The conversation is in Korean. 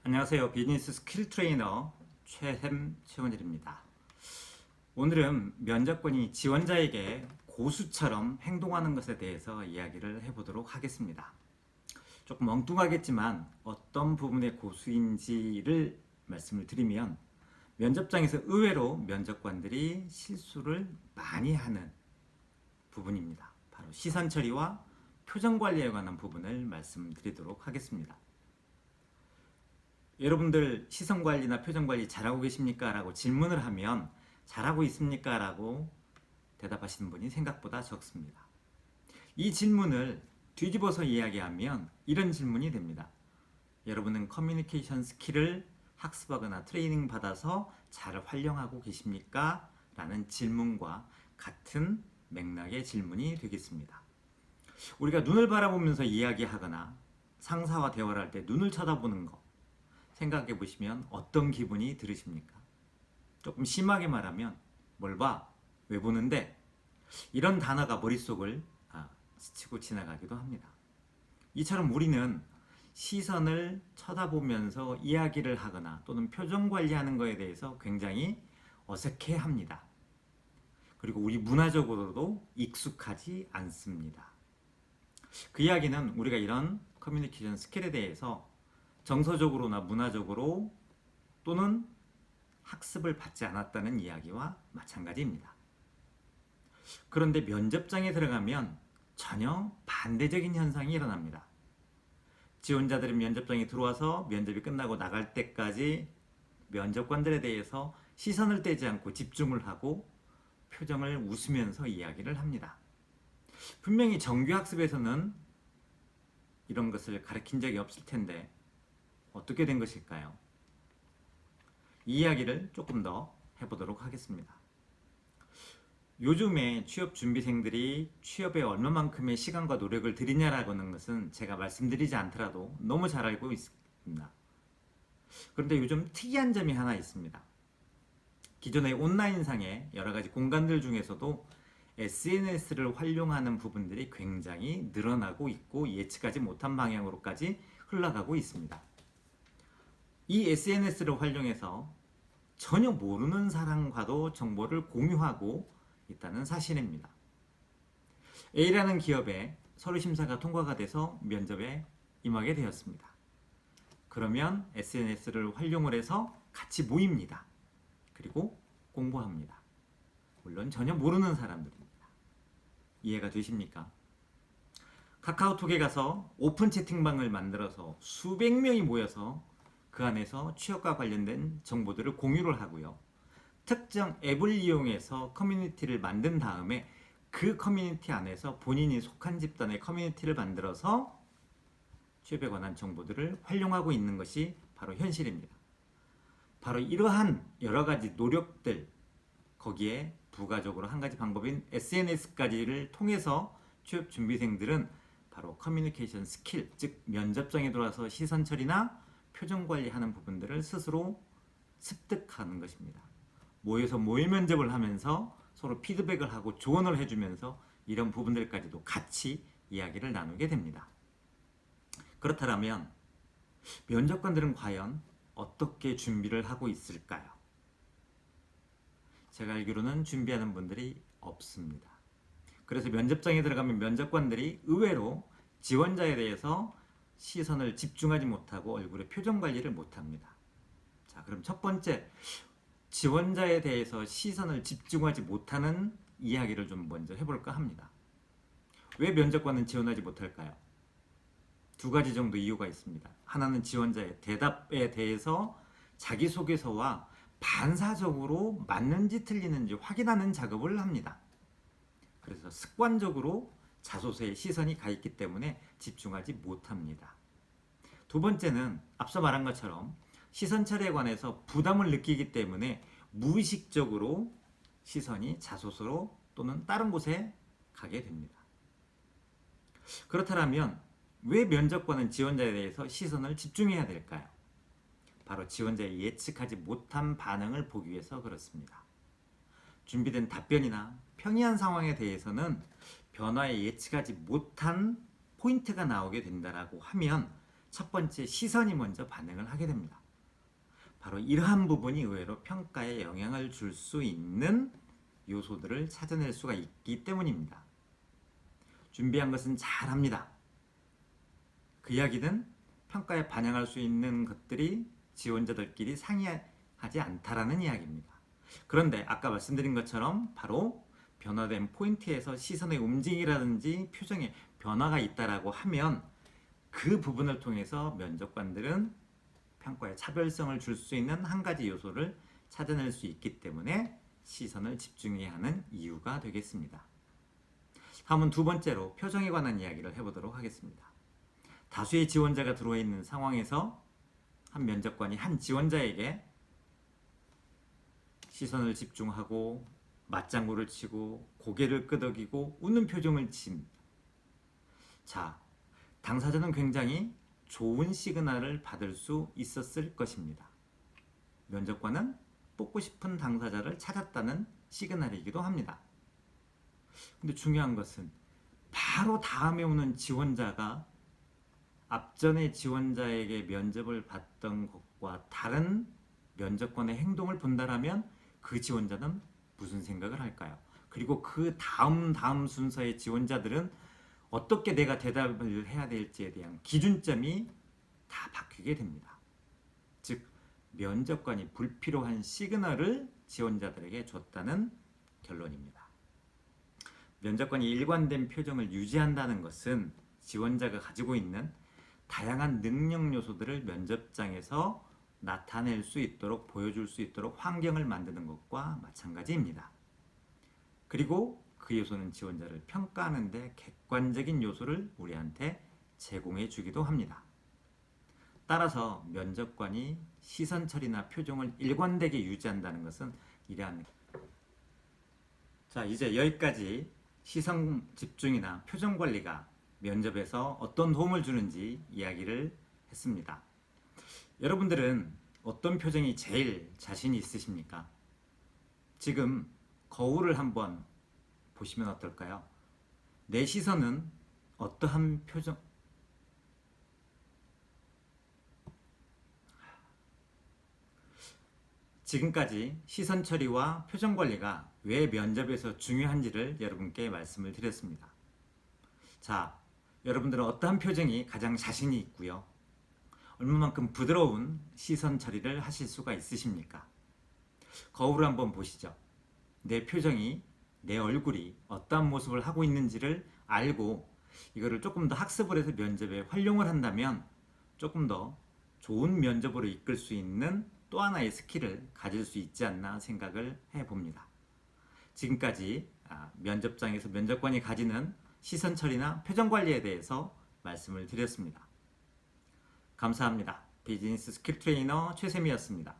안녕하세요. 비즈니스 스킬 트레이너 최햄 최원일입니다. 오늘은 면접관이 지원자에게 고수처럼 행동하는 것에 대해서 이야기를 해보도록 하겠습니다. 조금 엉뚱하겠지만 어떤 부분의 고수인지를 말씀을 드리면, 면접장에서 의외로 면접관들이 실수를 많이 하는 부분입니다. 바로 시선 처리와 표정 관리에 관한 부분을 말씀드리도록 하겠습니다. 여러분들 시선 관리나 표정 관리 잘하고 계십니까? 라고 질문을 하면 잘하고 있습니까? 라고 대답하시는 분이 생각보다 적습니다. 이 질문을 뒤집어서 이야기하면 이런 질문이 됩니다. 여러분은 커뮤니케이션 스킬을 학습하거나 트레이닝 받아서 잘 활용하고 계십니까? 라는 질문과 같은 맥락의 질문이 되겠습니다. 우리가 눈을 바라보면서 이야기하거나 상사와 대화를 할 때 눈을 쳐다보는 거 생각해 보시면 어떤 기분이 들으십니까? 조금 심하게 말하면 뭘 봐? 왜 보는데? 이런 단어가 머릿속을 스치고 지나가기도 합니다. 이처럼 우리는 시선을 쳐다보면서 이야기를 하거나 또는 표정 관리하는 것에 대해서 굉장히 어색해 합니다. 그리고 우리 문화적으로도 익숙하지 않습니다. 그 이야기는 우리가 이런 커뮤니케이션 스킬에 대해서 정서적으로나 문화적으로 또는 학습을 받지 않았다는 이야기와 마찬가지입니다. 그런데 면접장에 들어가면 전혀 반대적인 현상이 일어납니다. 지원자들이 면접장에 들어와서 면접이 끝나고 나갈 때까지 면접관들에 대해서 시선을 떼지 않고 집중을 하고 표정을 웃으면서 이야기를 합니다. 분명히 정규학습에서는 이런 것을 가르친 적이 없을 텐데 어떻게 된 것일까요? 이 이야기를 조금 더 해보도록 하겠습니다. 요즘에 취업 준비생들이 취업에 얼마만큼의 시간과 노력을 들이냐라고 하는 것은 제가 말씀드리지 않더라도 너무 잘 알고 있습니다. 그런데 요즘 특이한 점이 하나 있습니다. 기존의 온라인상의 여러 가지 공간들 중에서도 SNS를 활용하는 부분들이 굉장히 늘어나고 있고 예측하지 못한 방향으로까지 흘러가고 있습니다. 이 SNS를 활용해서 전혀 모르는 사람과도 정보를 공유하고 있다는 사실입니다. A라는 기업에 서류 심사가 통과가 돼서 면접에 임하게 되었습니다. 그러면 SNS를 활용을 해서 같이 모입니다. 그리고 공부합니다. 물론 전혀 모르는 사람들입니다. 이해가 되십니까? 카카오톡에 가서 오픈 채팅방을 만들어서 수백 명이 모여서 그 안에서 취업과 관련된 정보들을 공유를 하고요. 특정 앱을 이용해서 커뮤니티를 만든 다음에 그 커뮤니티 안에서 본인이 속한 집단의 커뮤니티를 만들어서 취업에 관한 정보들을 활용하고 있는 것이 바로 현실입니다. 바로 이러한 여러 가지 노력들, 거기에 부가적으로 한 가지 방법인 SNS까지를 통해서 취업 준비생들은 바로 커뮤니케이션 스킬, 즉 면접장에 들어와서 시선 처리나 표정 관리하는 부분들을 스스로 습득하는 것입니다. 모여서 모의 면접을 하면서 서로 피드백을 하고 조언을 해주면서 이런 부분들까지도 같이 이야기를 나누게 됩니다. 그렇다면 면접관들은 과연 어떻게 준비를 하고 있을까요? 제가 알기로는 준비하는 분들이 없습니다. 그래서 면접장에 들어가면 면접관들이 의외로 지원자에 대해서 시선을 집중하지 못하고 얼굴에 표정 관리를 못합니다. 자, 그럼 첫 번째, 지원자에 대해서 시선을 집중하지 못하는 이야기를 좀 먼저 해볼까 합니다. 왜 면접관은 지원하지 못할까요? 두 가지 정도 이유가 있습니다. 하나는 지원자의 대답에 대해서 자기소개서와 반사적으로 맞는지 틀리는지 확인하는 작업을 합니다. 그래서 습관적으로 자소서에 시선이 가 있기 때문에 집중하지 못합니다. 두 번째는 앞서 말한 것처럼 시선 처리에 관해서 부담을 느끼기 때문에 무의식적으로 시선이 자소서로 또는 다른 곳에 가게 됩니다. 그렇다면 왜 면접관은 지원자에 대해서 시선을 집중해야 될까요? 바로 지원자의 예측하지 못한 반응을 보기 위해서 그렇습니다. 준비된 답변이나 평이한 상황에 대해서는 변화에 예측하지 못한 포인트가 나오게 된다라고 하면 첫 번째 시선이 먼저 반응을 하게 됩니다. 바로 이러한 부분이 의외로 평가에 영향을 줄 수 있는 요소들을 찾아낼 수가 있기 때문입니다. 준비한 것은 잘합니다. 그 이야기는 평가에 반영할 수 있는 것들이 지원자들끼리 상이하지 않다라는 이야기입니다. 그런데 아까 말씀드린 것처럼 바로 변화된 포인트에서 시선의 움직임이라든지 표정에 변화가 있다라고 하면 그 부분을 통해서 면접관들은 평가에 차별성을 줄 수 있는 한 가지 요소를 찾아낼 수 있기 때문에 시선을 집중해야 하는 이유가 되겠습니다. 다음은 두 번째로 표정에 관한 이야기를 해보도록 하겠습니다. 다수의 지원자가 들어와 있는 상황에서 한 면접관이 한 지원자에게 시선을 집중하고 맞장구를 치고 고개를 끄덕이고 웃는 표정을 칩니다. 자, 당사자는 굉장히 좋은 시그널을 받을 수 있었을 것입니다. 면접관은 뽑고 싶은 당사자를 찾았다는 시그널이기도 합니다. 근데 중요한 것은 바로 다음에 오는 지원자가 앞전의 지원자에게 면접을 봤던 것과 다른 면접관의 행동을 본다라면 그 지원자는 무슨 생각을 할까요? 그리고 그 다음 순서의 지원자들은 어떻게 내가 대답을 해야 될지에 대한 기준점이 다 바뀌게 됩니다. 즉 면접관이 불필요한 시그널을 지원자들에게 줬다는 결론입니다. 면접관이 일관된 표정을 유지한다는 것은 지원자가 가지고 있는 다양한 능력 요소들을 면접장에서 나타낼 수 있도록 보여줄 수 있도록 환경을 만드는 것과 마찬가지입니다. 그리고 그 요소는 지원자를 평가하는 데 객관적인 요소를 우리한테 제공해 주기도 합니다. 따라서 면접관이 시선 처리나 표정을 일관되게 유지한다는 것은 이러한 자, 이제 여기까지 시선 집중이나 표정 관리가 면접에서 어떤 도움을 주는지 이야기를 했습니다. 여러분들은 어떤 표정이 제일 자신이 있으십니까? 지금 거울을 한번 보시면 어떨까요? 내 시선은 어떠한 표정 지금까지 시선 처리와 표정 관리가 왜 면접에서 중요한지를 여러분께 말씀을 드렸습니다. 자, 여러분들은 어떠한 표정이 가장 자신이 있고요? 얼마만큼 부드러운 시선 처리를 하실 수가 있으십니까? 거울을 한번 보시죠. 내 표정이, 내 얼굴이 어떠한 모습을 하고 있는지를 알고 이거를 조금 더 학습을 해서 면접에 활용을 한다면 조금 더 좋은 면접으로 이끌 수 있는 또 하나의 스킬을 가질 수 있지 않나 생각을 해봅니다. 지금까지 면접장에서 면접관이 가지는 시선 처리나 표정 관리에 대해서 말씀을 드렸습니다. 감사합니다. 비즈니스 스킬 트레이너 최샘이었습니다.